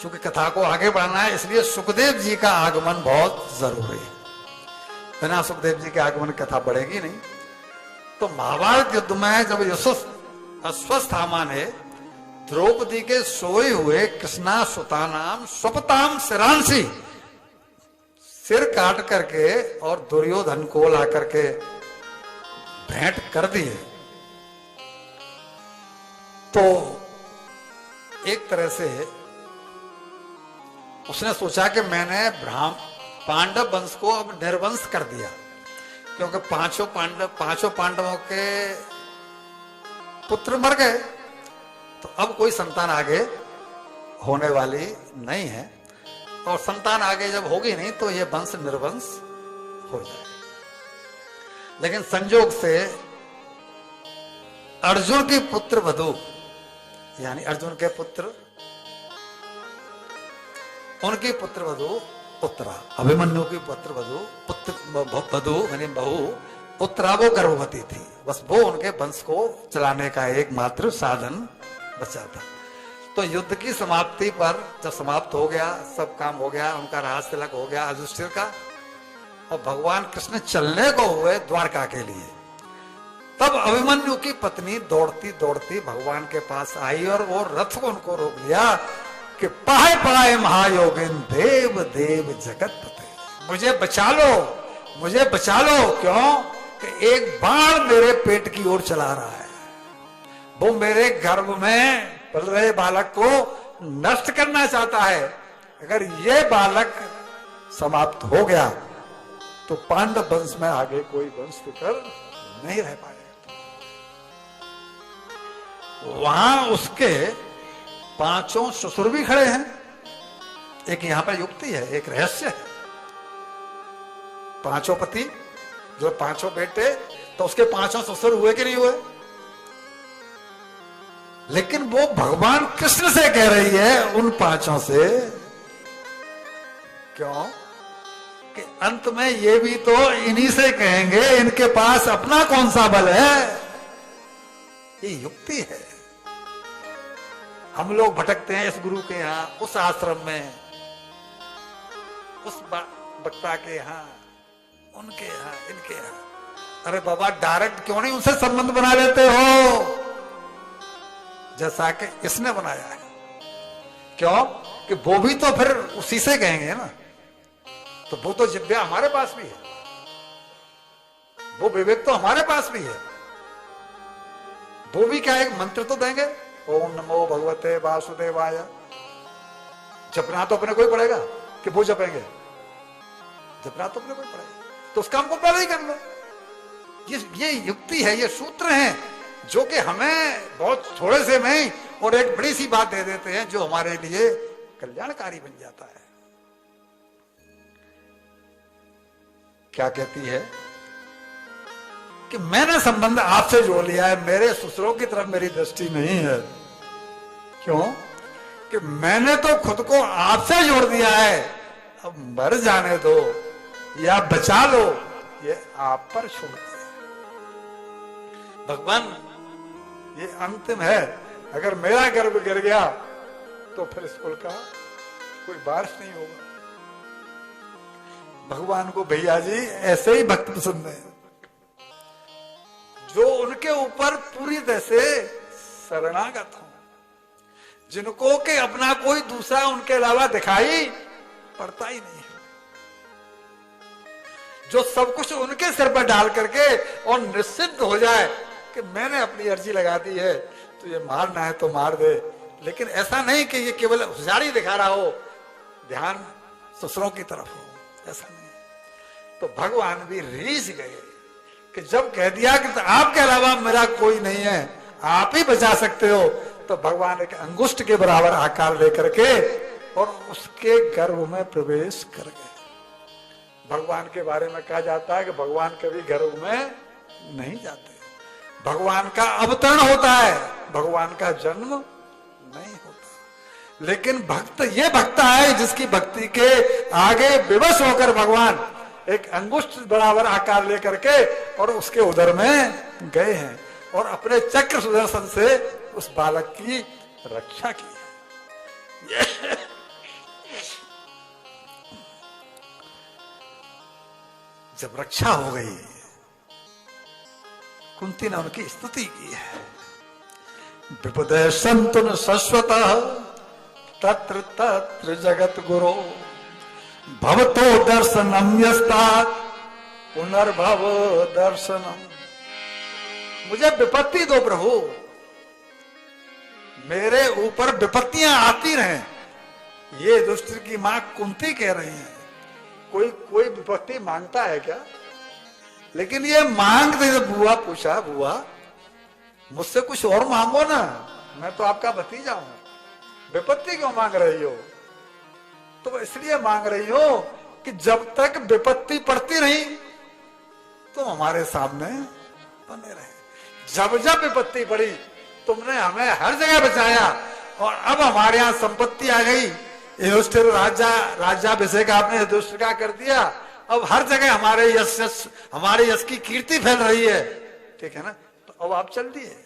क्योंकि कथा को आगे बढ़ाना है, इसलिए सुखदेव जी का आगमन बहुत जरूरी है। बिना सुखदेव जी के आगमन कथा बढ़ेगी नहीं। तो महाभारत युद्ध में जब अश्वस्थामा ने द्रौपदी के सोए हुए कृष्णा सुतानाम स्वपताम सिरांशी सिर काट करके और दुर्योधन को ला करके भेंट कर दिए, तो एक तरह से उसने सोचा कि मैंने पांडव वंश को अब निर्वंश कर दिया, क्योंकि पांचों पांडवों के पुत्र मर गए, तो अब कोई संतान आगे होने वाली नहीं है, और संतान आगे जब होगी नहीं तो ये वंश निर्वंश हो जाए। लेकिन संजोग से अर्जुन की पुत्र वधु, यानी अर्जुन के पुत्र, उनकी पुत्र वधु उत्तरा, अभिमन्यु की पुत्र वधु यानी बहू उत्तरा, वो गर्भवती थी। बस वो उनके वंश को चलाने का एकमात्र साधन बचा था। तो युद्ध की समाप्ति पर जब समाप्त हो गया, सब काम हो गया, उनका राज तिलक हो गया युधिष्ठिर का, और भगवान कृष्ण चलने को हुए द्वारका के लिए, तब अभिमन्यु की पत्नी दौड़ती दौड़ती भगवान के पास आई और वो रथ को उनको रोक लिया कि पाए पाए महायोगिन देव देव जगत पते, मुझे बचा लो, मुझे बचा लो। क्यों कि एक बाण मेरे पेट की ओर चला रहा है, वो मेरे गर्भ में पल रहे बालक को नष्ट करना चाहता है। अगर ये बालक समाप्त हो गया तो पांडव वंश में आगे कोई वंश फिकर नहीं रह पाएगा। वहां उसके 5 ससुर भी खड़े हैं। एक यहां पर युक्ति है, एक रहस्य है। 5 पति, जो 5 बेटे, तो उसके 5 ससुर हुए कि नहीं हुए? लेकिन वो भगवान कृष्ण से कह रही है उन 5 से, क्यों कि अंत में ये भी तो इन्हीं से कहेंगे, इनके पास अपना कौन सा बल है। ये युक्ति है। हम लोग भटकते हैं इस गुरु के यहां, उस आश्रम में, उस वक्ता के यहां, उनके यहां, इनके यहां। अरे बाबा, डायरेक्ट क्यों नहीं उनसे संबंध बना लेते हो जैसा कि इसने बनाया है? क्यों कि वो भी तो फिर उसी से कहेंगे ना। तो वो तो जिव्या हमारे पास भी है, वो विवेक तो हमारे पास भी है। वो भी क्या एक मंत्र तो देंगे, ओम नमो भगवते वासुदेवाय। जपना तो अपने को ही पड़ेगा कि वो जपेंगे? जपना तो अपने को ही पड़ेगा, तो उसका हमको पहले ही कर लो। ये युक्ति है, ये सूत्र हैं जो कि हमें बहुत थोड़े से में और एक बड़ी सी बात दे देते हैं जो हमारे लिए कल्याणकारी बन जाता है। क्या कहती है कि मैंने संबंध आपसे जोड़ लिया है, मेरे ससुरों की तरफ मेरी दृष्टि नहीं है। क्यों कि मैंने तो खुद को आपसे जोड़ दिया है, अब मर जाने दो या बचा लो, ये आप पर छोड़ दिया। भगवान, ये अंतिम है। अगर मेरा गर्भ गिर गया तो फिर स्कूल का कोई बारिश नहीं होगा। भगवान को भैया जी ऐसे ही भक्त पसंद है जो उनके ऊपर पूरी तरह से शरणागत हो, जिनको के अपना कोई दूसरा उनके अलावा दिखाई पड़ता ही नहीं है, जो सब कुछ उनके सिर पर डाल करके और निश्चिंत हो जाए कि मैंने अपनी अर्जी लगा दी है, तो ये मारना है तो मार दे। लेकिन ऐसा नहीं कि ये केवल होशियारी दिखा रहा हो, ध्यान ससुरों की तरफ हो, ऐसा नहीं। तो भगवान भी रीझ गए कि जब कह दिया कि तो आपके अलावा मेरा कोई नहीं है, आप ही बचा सकते हो, तो भगवान एक अंगुष्ठ के बराबर आकार लेकर के और उसके गर्भ में प्रवेश कर गए। भगवान के बारे में कहा जाता है कि भगवान कभी गर्भ में नहीं जाते, भगवान का अवतरण होता है, भगवान का जन्म नहीं होता। लेकिन भक्त ये भक्त है जिसकी भक्ति के आगे विवश होकर भगवान एक अंगुष्ठ बराबर आकार लेकर के और उसके उदर में गए हैं और अपने चक्र सुदर्शन से उस बालक की रक्षा की है। जब रक्षा हो गई, कुंती ने उनकी स्तुति की है। विपदे संतुन शश्वतः तत्र तत्र जगत गुरो भवतो दर्शनम यस्तात् पुनर्भव दर्शनम। मुझे विपत्ति दो प्रभु, मेरे ऊपर विपत्तियां आती रहें। ये दुष्ट की मां कुंती कह रही है। कोई विपत्ति मांगता है क्या? लेकिन ये मांगते, बुआ पूछा, बुआ मुझसे कुछ और मांगो ना, मैं तो आपका भतीजा हूं, विपत्ति क्यों मांग रही हो? तो इसलिए मांग रही हो कि जब तक विपत्ति पड़ती रही तुम हमारे सामने बने रहे। जब जब विपत्ति पड़ी तुमने हमें हर जगह बचाया, और अब हमारे यहाँ संपत्ति आ गई, युधिष्ठिर राज्याभिषेक आपने युधिष्ठिर का कर दिया, अब हर जगह हमारे यश की कीर्ति फैल रही है, ठीक है ना? तो अब आप चल दिए।